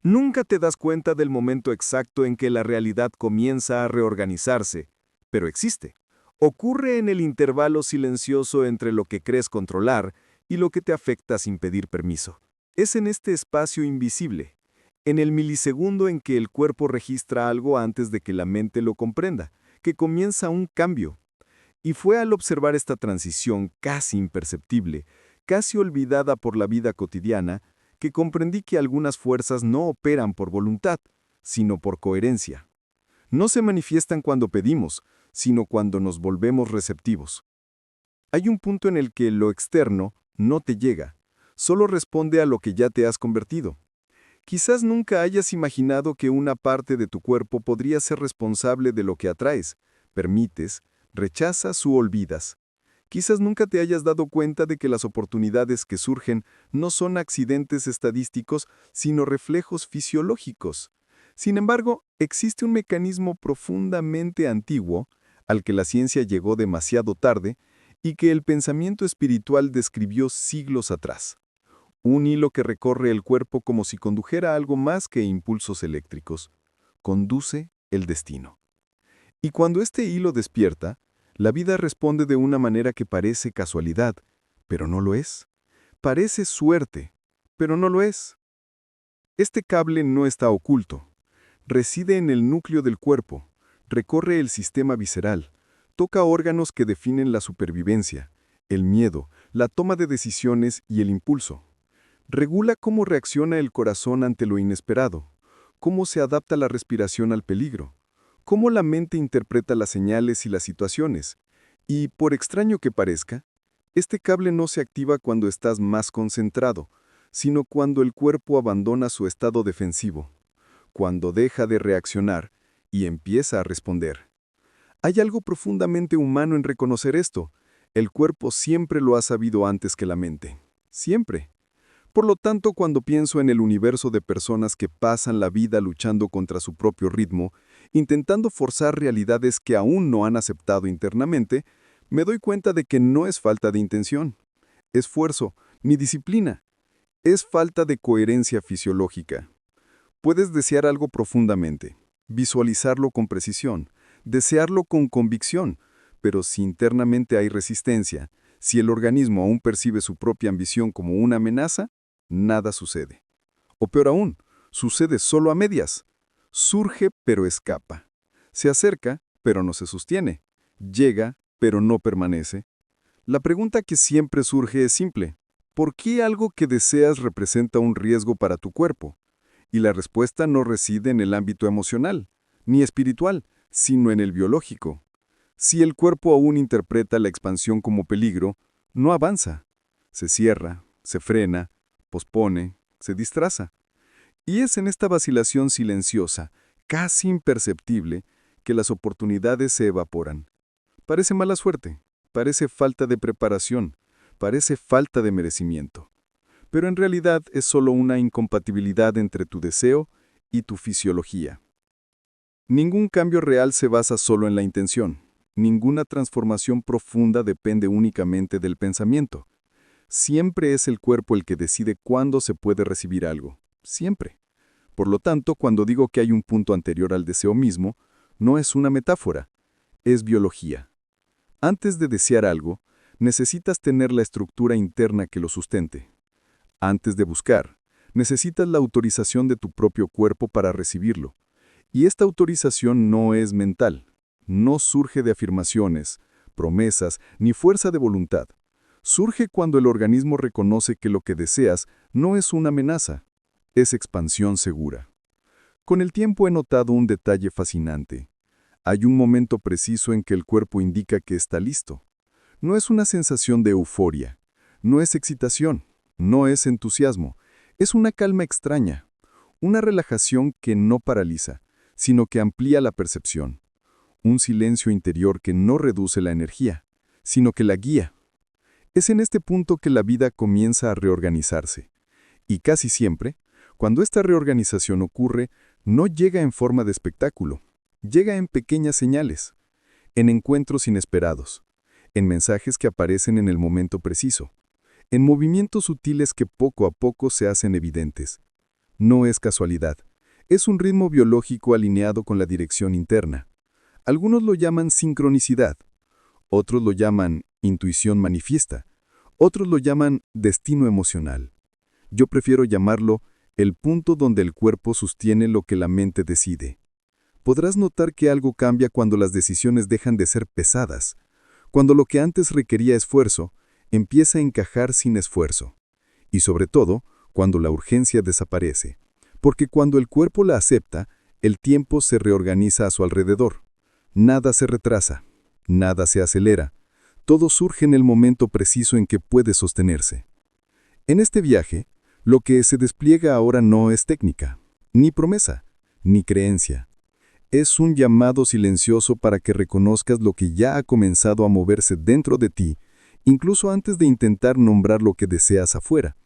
Nunca te das cuenta del momento exacto en que la realidad comienza a reorganizarse, pero existe. Ocurre en el intervalo silencioso entre lo que crees controlar y lo que te afecta sin pedir permiso. Es en este espacio invisible, en el milisegundo en que el cuerpo registra algo antes de que la mente lo comprenda, que comienza un cambio. Y fue al observar esta transición casi imperceptible, casi olvidada por la vida cotidiana, que comprendí que algunas fuerzas no operan por voluntad, sino por coherencia. No se manifiestan cuando pedimos, sino cuando nos volvemos receptivos. Hay un punto en el que lo externo no te llega, solo responde a lo que ya te has convertido. Quizás nunca hayas imaginado que una parte de tu cuerpo podría ser responsable de lo que atraes, permites, rechazas u olvidas. Quizás nunca te hayas dado cuenta de que las oportunidades que surgen no son accidentes estadísticos, sino reflejos fisiológicos. Sin embargo, existe un mecanismo profundamente antiguo, al que la ciencia llegó demasiado tarde, y que el pensamiento espiritual describió siglos atrás. Un hilo que recorre el cuerpo como si condujera algo más que impulsos eléctricos. Conduce el destino. Y cuando este hilo despierta, la vida responde de una manera que parece casualidad, pero no lo es. Parece suerte, pero no lo es. Este cable no está oculto. Reside en el núcleo del cuerpo, recorre el sistema visceral, toca órganos que definen la supervivencia, el miedo, la toma de decisiones y el impulso. Regula cómo reacciona el corazón ante lo inesperado, cómo se adapta la respiración al peligro, cómo la mente interpreta las señales y las situaciones. Y, por extraño que parezca, este cable no se activa cuando estás más concentrado, sino cuando el cuerpo abandona su estado defensivo, cuando deja de reaccionar y empieza a responder. Hay algo profundamente humano en reconocer esto. El cuerpo siempre lo ha sabido antes que la mente. Siempre. Por lo tanto, cuando pienso en el universo de personas que pasan la vida luchando contra su propio ritmo, intentando forzar realidades que aún no han aceptado internamente, me doy cuenta de que no es falta de intención, esfuerzo, ni disciplina. Es falta de coherencia fisiológica. Puedes desear algo profundamente, visualizarlo con precisión, desearlo con convicción, pero si internamente hay resistencia, si el organismo aún percibe su propia ambición como una amenaza, nada sucede. O peor aún, sucede solo a medias. Surge pero escapa. Se acerca pero no se sostiene. Llega pero no permanece. La pregunta que siempre surge es simple. ¿Por qué algo que deseas representa un riesgo para tu cuerpo? Y la respuesta no reside en el ámbito emocional, ni espiritual, sino en el biológico. Si el cuerpo aún interpreta la expansión como peligro, no avanza. Se cierra, se frena, pospone, se distraza. Y es en esta vacilación silenciosa, casi imperceptible, que las oportunidades se evaporan. Parece mala suerte, parece falta de preparación, parece falta de merecimiento. Pero en realidad es solo una incompatibilidad entre tu deseo y tu fisiología. Ningún cambio real se basa solo en la intención. Ninguna transformación profunda depende únicamente del pensamiento. Siempre es el cuerpo el que decide cuándo se puede recibir algo. Siempre. Por lo tanto, cuando digo que hay un punto anterior al deseo mismo, no es una metáfora, es biología. Antes de desear algo, necesitas tener la estructura interna que lo sustente. Antes de buscar, necesitas la autorización de tu propio cuerpo para recibirlo. Y esta autorización no es mental, no surge de afirmaciones, promesas ni fuerza de voluntad. Surge cuando el organismo reconoce que lo que deseas no es una amenaza, es expansión segura. Con el tiempo he notado un detalle fascinante. Hay un momento preciso en que el cuerpo indica que está listo. No es una sensación de euforia, no es excitación, no es entusiasmo, es una calma extraña, una relajación que no paraliza, sino que amplía la percepción. Un silencio interior que no reduce la energía, sino que la guía. Es en este punto que la vida comienza a reorganizarse. Y casi siempre, cuando esta reorganización ocurre, no llega en forma de espectáculo, llega en pequeñas señales, en encuentros inesperados, en mensajes que aparecen en el momento preciso, en movimientos sutiles que poco a poco se hacen evidentes. No es casualidad. Es un ritmo biológico alineado con la dirección interna. Algunos lo llaman sincronicidad, otros lo llaman intuición manifiesta, otros lo llaman destino emocional. Yo prefiero llamarlo el punto donde el cuerpo sostiene lo que la mente decide. Podrás notar que algo cambia cuando las decisiones dejan de ser pesadas, cuando lo que antes requería esfuerzo empieza a encajar sin esfuerzo. Y sobre todo, cuando la urgencia desaparece. Porque cuando el cuerpo la acepta, el tiempo se reorganiza a su alrededor. Nada se retrasa, nada se acelera. Todo surge en el momento preciso en que puede sostenerse. En este viaje, lo que se despliega ahora no es técnica, ni promesa, ni creencia. Es un llamado silencioso para que reconozcas lo que ya ha comenzado a moverse dentro de ti, incluso antes de intentar nombrar lo que deseas afuera.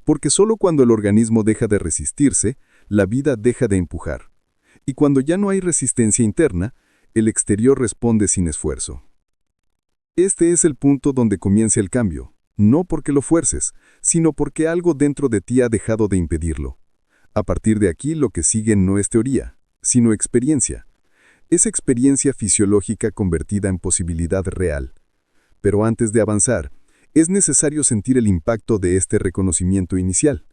Porque solo cuando el organismo deja de resistirse, la vida deja de empujar. Y cuando ya no hay resistencia interna, el exterior responde sin esfuerzo. Este es el punto donde comienza el cambio, no porque lo fuerces, sino porque algo dentro de ti ha dejado de impedirlo. A partir de aquí lo que sigue no es teoría, sino experiencia. Es experiencia fisiológica convertida en posibilidad real. Pero antes de avanzar, es necesario sentir el impacto de este reconocimiento inicial.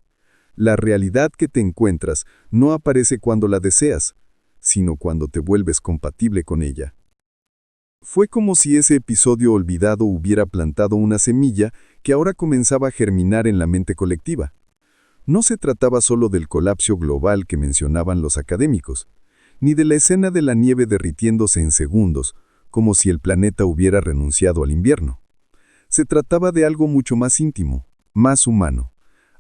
La realidad que te encuentras no aparece cuando la deseas, sino cuando te vuelves compatible con ella. Fue como si ese episodio olvidado hubiera plantado una semilla que ahora comenzaba a germinar en la mente colectiva. No se trataba solo del colapso global que mencionaban los académicos, ni de la escena de la nieve derritiéndose en segundos, como si el planeta hubiera renunciado al invierno. Se trataba de algo mucho más íntimo, más humano.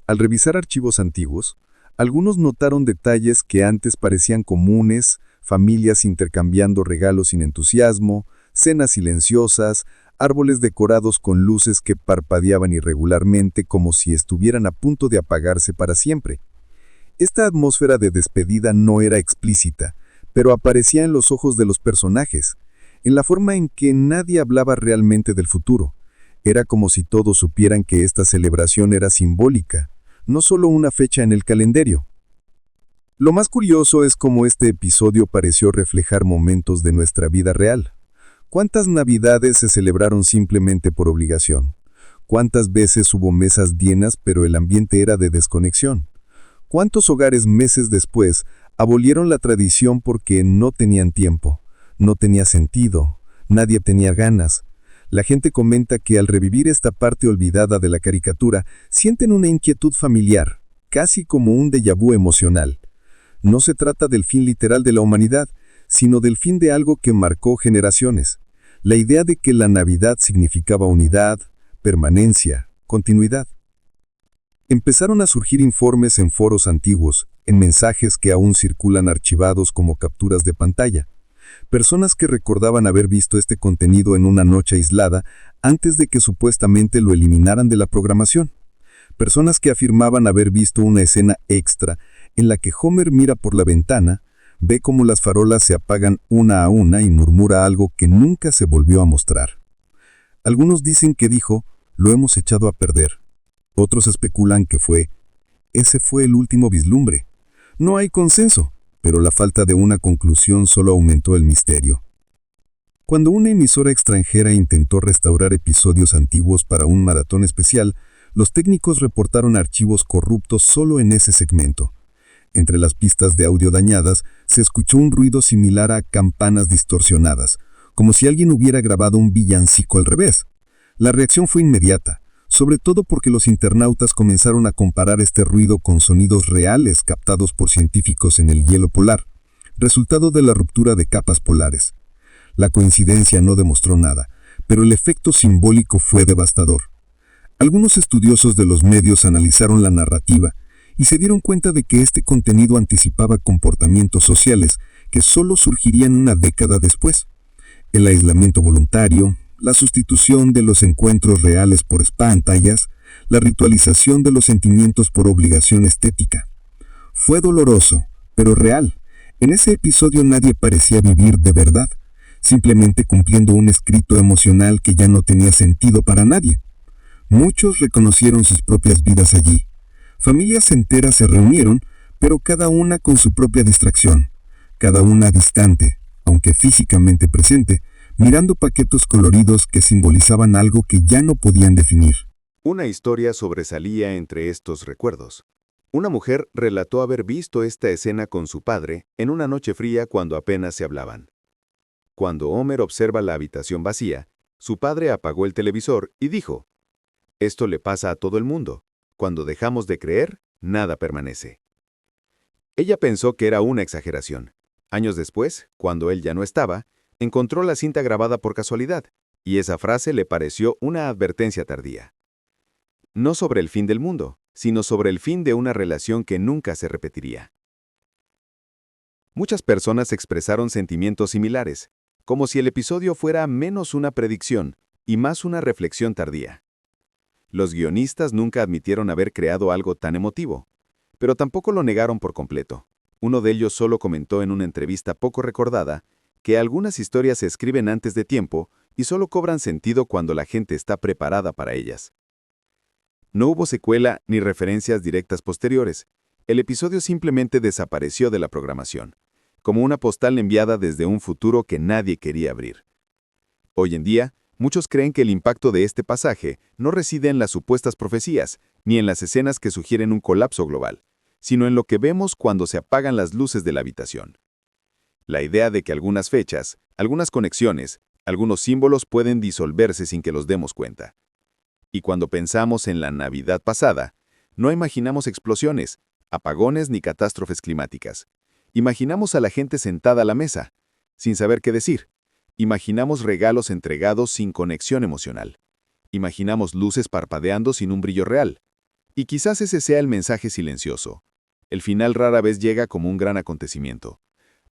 Al revisar archivos antiguos, algunos notaron detalles que antes parecían comunes, familias intercambiando regalos sin entusiasmo, cenas silenciosas, árboles decorados con luces que parpadeaban irregularmente como si estuvieran a punto de apagarse para siempre. Esta atmósfera de despedida no era explícita, pero aparecía en los ojos de los personajes, en la forma en que nadie hablaba realmente del futuro. Era como si todos supieran que esta celebración era simbólica, no solo una fecha en el calendario. Lo más curioso es cómo este episodio pareció reflejar momentos de nuestra vida real. ¿Cuántas navidades se celebraron simplemente por obligación? ¿Cuántas veces hubo mesas llenas pero el ambiente era de desconexión? ¿Cuántos hogares meses después abolieron la tradición porque no tenían tiempo, no tenía sentido, nadie tenía ganas? La gente comenta que al revivir esta parte olvidada de la caricatura, sienten una inquietud familiar, casi como un déjà vu emocional. No se trata del fin literal de la humanidad, sino del fin de algo que marcó generaciones. La idea de que la Navidad significaba unidad, permanencia, continuidad. Empezaron a surgir informes en foros antiguos, en mensajes que aún circulan archivados como capturas de pantalla. Personas que recordaban haber visto este contenido en una noche aislada antes de que supuestamente lo eliminaran de la programación. Personas que afirmaban haber visto una escena extra en la que Homer mira por la ventana, ve cómo las farolas se apagan una a una y murmura algo que nunca se volvió a mostrar. Algunos dicen que dijo, lo hemos echado a perder. Otros especulan que ese fue el último vislumbre. No hay consenso, pero la falta de una conclusión solo aumentó el misterio. Cuando una emisora extranjera intentó restaurar episodios antiguos para un maratón especial, los técnicos reportaron archivos corruptos solo en ese segmento. Entre las pistas de audio dañadas, se escuchó un ruido similar a campanas distorsionadas, como si alguien hubiera grabado un villancico al revés. La reacción fue inmediata, sobre todo porque los internautas comenzaron a comparar este ruido con sonidos reales captados por científicos en el hielo polar, resultado de la ruptura de capas polares. La coincidencia no demostró nada, pero el efecto simbólico fue devastador. Algunos estudiosos de los medios analizaron la narrativa y se dieron cuenta de que este contenido anticipaba comportamientos sociales que solo surgirían una década después. El aislamiento voluntario, la sustitución de los encuentros reales por pantallas, la ritualización de los sentimientos por obligación estética. Fue doloroso, pero real. En ese episodio nadie parecía vivir de verdad, simplemente cumpliendo un escrito emocional que ya no tenía sentido para nadie. Muchos reconocieron sus propias vidas allí. Familias enteras se reunieron, pero cada una con su propia distracción, cada una distante, aunque físicamente presente, mirando paquetes coloridos que simbolizaban algo que ya no podían definir. Una historia sobresalía entre estos recuerdos. Una mujer relató haber visto esta escena con su padre en una noche fría cuando apenas se hablaban. Cuando Homer observa la habitación vacía, su padre apagó el televisor y dijo: «Esto le pasa a todo el mundo. Cuando dejamos de creer, nada permanece». Ella pensó que era una exageración. Años después, cuando él ya no estaba, encontró la cinta grabada por casualidad, y esa frase le pareció una advertencia tardía. No sobre el fin del mundo, sino sobre el fin de una relación que nunca se repetiría. Muchas personas expresaron sentimientos similares, como si el episodio fuera menos una predicción y más una reflexión tardía. Los guionistas nunca admitieron haber creado algo tan emotivo, pero tampoco lo negaron por completo. Uno de ellos solo comentó en una entrevista poco recordada que algunas historias se escriben antes de tiempo y solo cobran sentido cuando la gente está preparada para ellas. No hubo secuela ni referencias directas posteriores. El episodio simplemente desapareció de la programación, como una postal enviada desde un futuro que nadie quería abrir. Hoy en día, muchos creen que el impacto de este pasaje no reside en las supuestas profecías, ni en las escenas que sugieren un colapso global, sino en lo que vemos cuando se apagan las luces de la habitación. La idea de que algunas fechas, algunas conexiones, algunos símbolos pueden disolverse sin que los demos cuenta. Y cuando pensamos en la Navidad pasada, no imaginamos explosiones, apagones ni catástrofes climáticas. Imaginamos a la gente sentada a la mesa, sin saber qué decir. Imaginamos regalos entregados sin conexión emocional. Imaginamos luces parpadeando sin un brillo real. Y quizás ese sea el mensaje silencioso. El final rara vez llega como un gran acontecimiento.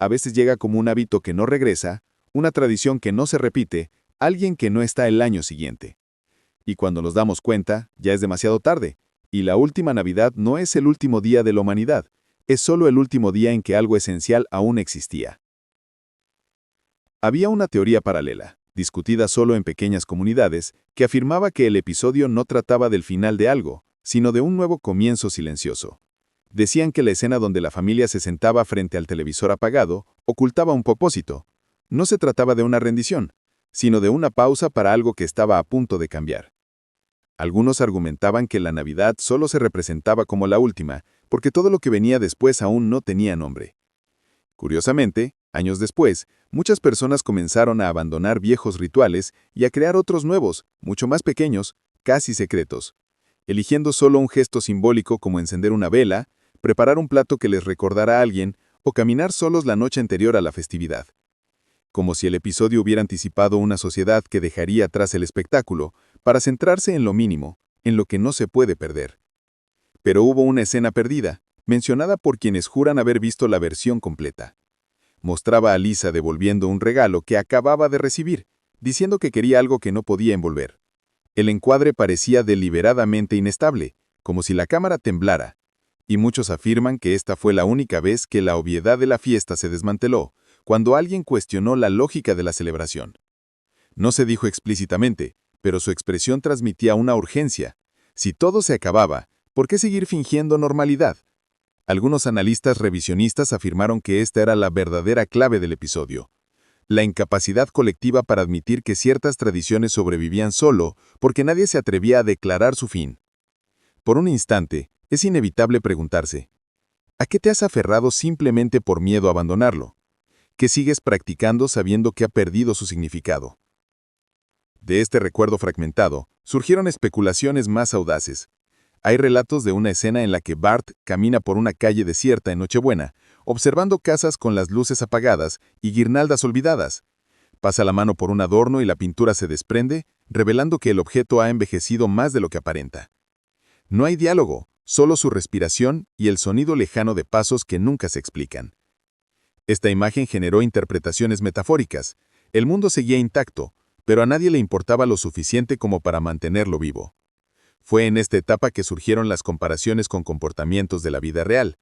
A veces llega como un hábito que no regresa, una tradición que no se repite, alguien que no está el año siguiente. Y cuando nos damos cuenta, ya es demasiado tarde, y la última Navidad no es el último día de la humanidad, es solo el último día en que algo esencial aún existía. Había una teoría paralela, discutida solo en pequeñas comunidades, que afirmaba que el episodio no trataba del final de algo, sino de un nuevo comienzo silencioso. Decían que la escena donde la familia se sentaba frente al televisor apagado ocultaba un propósito. No se trataba de una rendición, sino de una pausa para algo que estaba a punto de cambiar. Algunos argumentaban que la Navidad solo se representaba como la última, porque todo lo que venía después aún no tenía nombre. Curiosamente, años después, muchas personas comenzaron a abandonar viejos rituales y a crear otros nuevos, mucho más pequeños, casi secretos, eligiendo solo un gesto simbólico como encender una vela, preparar un plato que les recordara a alguien o caminar solos la noche anterior a la festividad. Como si el episodio hubiera anticipado una sociedad que dejaría atrás el espectáculo para centrarse en lo mínimo, en lo que no se puede perder. Pero hubo una escena perdida, mencionada por quienes juran haber visto la versión completa. Mostraba a Lisa devolviendo un regalo que acababa de recibir, diciendo que quería algo que no podía envolver. El encuadre parecía deliberadamente inestable, como si la cámara temblara, y muchos afirman que esta fue la única vez que la obviedad de la fiesta se desmanteló, cuando alguien cuestionó la lógica de la celebración. No se dijo explícitamente, pero su expresión transmitía una urgencia. Si todo se acababa, ¿por qué seguir fingiendo normalidad? Algunos analistas revisionistas afirmaron que esta era la verdadera clave del episodio. La incapacidad colectiva para admitir que ciertas tradiciones sobrevivían solo porque nadie se atrevía a declarar su fin. Por un instante, es inevitable preguntarse, ¿a qué te has aferrado simplemente por miedo a abandonarlo? ¿Qué sigues practicando sabiendo que ha perdido su significado? De este recuerdo fragmentado, surgieron especulaciones más audaces. Hay relatos de una escena en la que Bart camina por una calle desierta en Nochebuena, observando casas con las luces apagadas y guirnaldas olvidadas. Pasa la mano por un adorno y la pintura se desprende, revelando que el objeto ha envejecido más de lo que aparenta. No hay diálogo, solo su respiración y el sonido lejano de pasos que nunca se explican. Esta imagen generó interpretaciones metafóricas. El mundo seguía intacto, pero a nadie le importaba lo suficiente como para mantenerlo vivo. Fue en esta etapa que surgieron las comparaciones con comportamientos de la vida real.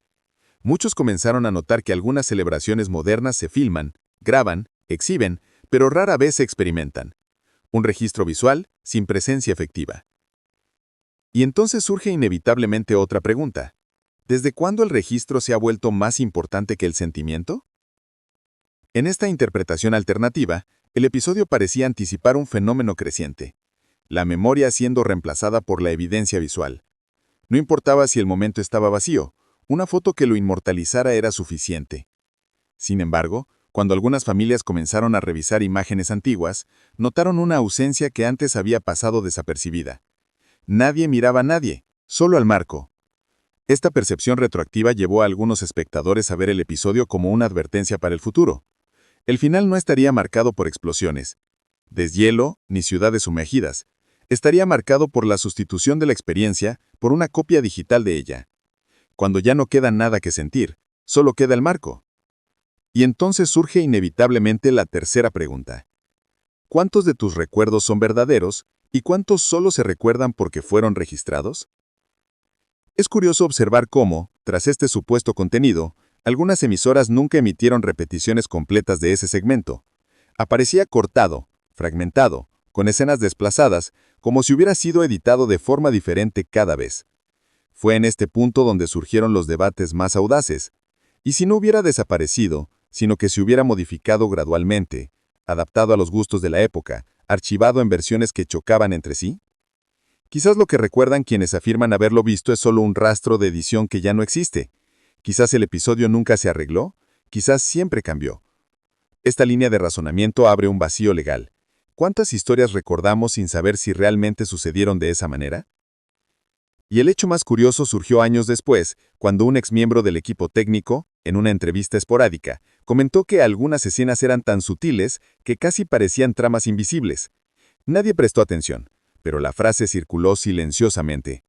Muchos comenzaron a notar que algunas celebraciones modernas se filman, graban, exhiben, pero rara vez se experimentan. Un registro visual sin presencia efectiva. Y entonces surge inevitablemente otra pregunta. ¿Desde cuándo el registro se ha vuelto más importante que el sentimiento? En esta interpretación alternativa, el episodio parecía anticipar un fenómeno creciente, la memoria siendo reemplazada por la evidencia visual. No importaba si el momento estaba vacío, una foto que lo inmortalizara era suficiente. Sin embargo, cuando algunas familias comenzaron a revisar imágenes antiguas, notaron una ausencia que antes había pasado desapercibida. Nadie miraba a nadie, solo al marco. Esta percepción retroactiva llevó a algunos espectadores a ver el episodio como una advertencia para el futuro. El final no estaría marcado por explosiones, deshielo ni ciudades sumergidas. Estaría marcado por la sustitución de la experiencia por una copia digital de ella. Cuando ya no queda nada que sentir, solo queda el marco. Y entonces surge inevitablemente la tercera pregunta. ¿Cuántos de tus recuerdos son verdaderos y cuántos solo se recuerdan porque fueron registrados? Es curioso observar cómo, tras este supuesto contenido, algunas emisoras nunca emitieron repeticiones completas de ese segmento. Aparecía cortado, fragmentado, con escenas desplazadas, como si hubiera sido editado de forma diferente cada vez. Fue en este punto donde surgieron los debates más audaces. ¿Y si no hubiera desaparecido, sino que se hubiera modificado gradualmente, adaptado a los gustos de la época, archivado en versiones que chocaban entre sí? Quizás lo que recuerdan quienes afirman haberlo visto es solo un rastro de edición que ya no existe. Quizás el episodio nunca se arregló, quizás siempre cambió. Esta línea de razonamiento abre un vacío legal. ¿Cuántas historias recordamos sin saber si realmente sucedieron de esa manera? Y el hecho más curioso surgió años después, cuando un exmiembro del equipo técnico, en una entrevista esporádica, comentó que algunas escenas eran tan sutiles que casi parecían tramas invisibles. Nadie prestó atención, pero la frase circuló silenciosamente.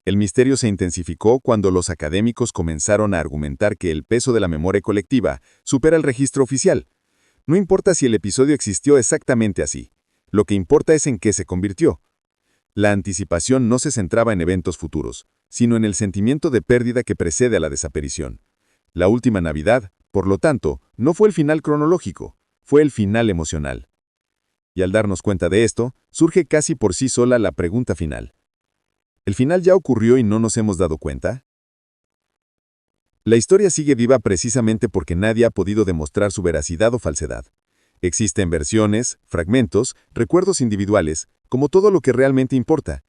El misterio se intensificó cuando los académicos comenzaron a argumentar que el peso de la memoria colectiva supera el registro oficial. No importa si el episodio existió exactamente así, lo que importa es en qué se convirtió. La anticipación no se centraba en eventos futuros, sino en el sentimiento de pérdida que precede a la desaparición. La última Navidad, por lo tanto, no fue el final cronológico, fue el final emocional. Y al darnos cuenta de esto, surge casi por sí sola la pregunta final. ¿El final ya ocurrió y no nos hemos dado cuenta? La historia sigue viva precisamente porque nadie ha podido demostrar su veracidad o falsedad. Existen versiones, fragmentos, recuerdos individuales, como todo lo que realmente importa.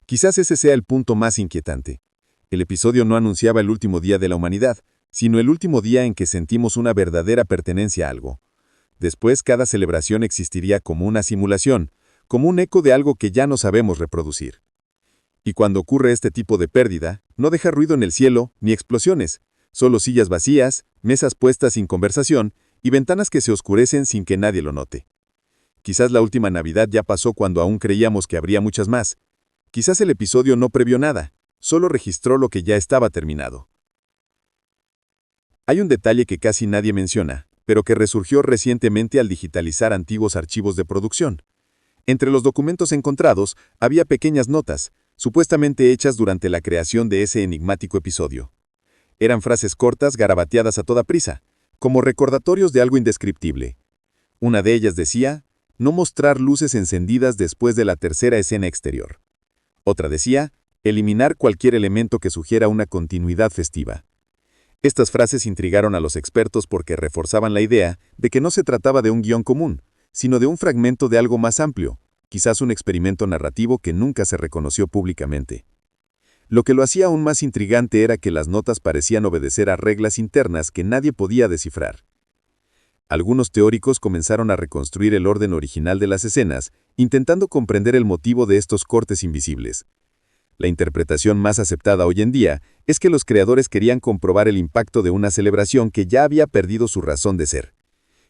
Quizás ese sea el punto más inquietante. El episodio no anunciaba el último día de la humanidad, sino el último día en que sentimos una verdadera pertenencia a algo. Después, cada celebración existiría como una simulación, como un eco de algo que ya no sabemos reproducir. Y cuando ocurre este tipo de pérdida, no deja ruido en el cielo, ni explosiones, solo sillas vacías, mesas puestas sin conversación y ventanas que se oscurecen sin que nadie lo note. Quizás la última Navidad ya pasó cuando aún creíamos que habría muchas más. Quizás el episodio no previó nada, solo registró lo que ya estaba terminado. Hay un detalle que casi nadie menciona, pero que resurgió recientemente al digitalizar antiguos archivos de producción. Entre los documentos encontrados había pequeñas notas, supuestamente hechas durante la creación de ese enigmático episodio. Eran frases cortas garabateadas a toda prisa, como recordatorios de algo indescriptible. Una de ellas decía, no mostrar luces encendidas después de la tercera escena exterior. Otra decía, eliminar cualquier elemento que sugiera una continuidad festiva. Estas frases intrigaron a los expertos porque reforzaban la idea de que no se trataba de un guión común, sino de un fragmento de algo más amplio, quizás un experimento narrativo que nunca se reconoció públicamente. Lo que lo hacía aún más intrigante era que las notas parecían obedecer a reglas internas que nadie podía descifrar. Algunos teóricos comenzaron a reconstruir el orden original de las escenas, intentando comprender el motivo de estos cortes invisibles. La interpretación más aceptada hoy en día es que los creadores querían comprobar el impacto de una celebración que ya había perdido su razón de ser.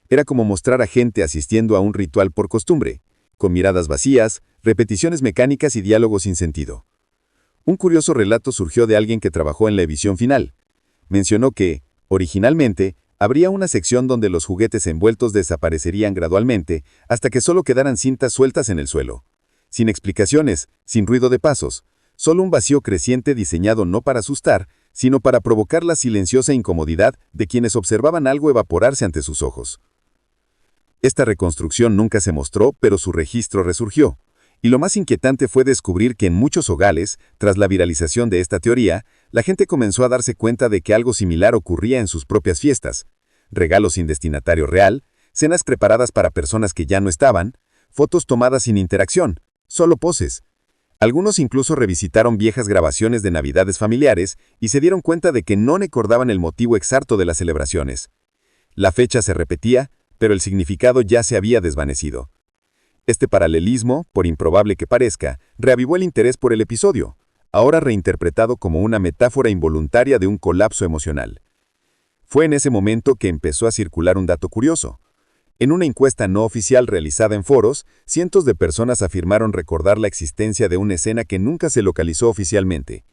Era como mostrar a gente asistiendo a un ritual por costumbre, con miradas vacías, repeticiones mecánicas y diálogos sin sentido. Un curioso relato surgió de alguien que trabajó en la edición final. Mencionó que, originalmente, habría una sección donde los juguetes envueltos desaparecerían gradualmente hasta que solo quedaran cintas sueltas en el suelo. Sin explicaciones, sin ruido de pasos, solo un vacío creciente diseñado no para asustar, sino para provocar la silenciosa incomodidad de quienes observaban algo evaporarse ante sus ojos. Esta reconstrucción nunca se mostró, pero su registro resurgió. Y lo más inquietante fue descubrir que en muchos hogares, tras la viralización de esta teoría, La gente comenzó a darse cuenta de que algo similar ocurría en sus propias fiestas. Regalos sin destinatario real, cenas preparadas para personas que ya no estaban, fotos tomadas sin interacción, solo poses. Algunos incluso revisitaron viejas grabaciones de navidades familiares y se dieron cuenta de que no recordaban el motivo exacto de las celebraciones. La fecha se repetía, pero el significado ya se había desvanecido. Este paralelismo, por improbable que parezca, reavivó el interés por el episodio, ahora reinterpretado como una metáfora involuntaria de un colapso emocional. Fue en ese momento que empezó a circular un dato curioso. En una encuesta no oficial realizada en foros, cientos de personas afirmaron recordar la existencia de una escena que nunca se localizó oficialmente.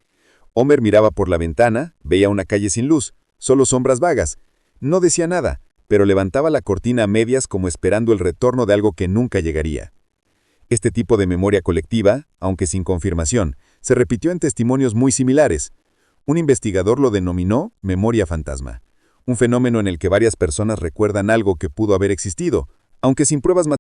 Homer miraba por la ventana, veía una calle sin luz, solo sombras vagas. No decía nada, pero levantaba la cortina a medias como esperando el retorno de algo que nunca llegaría. Este tipo de memoria colectiva, aunque sin confirmación, se repitió en testimonios muy similares. Un investigador lo denominó memoria fantasma, un fenómeno en el que varias personas recuerdan algo que pudo haber existido, aunque sin pruebas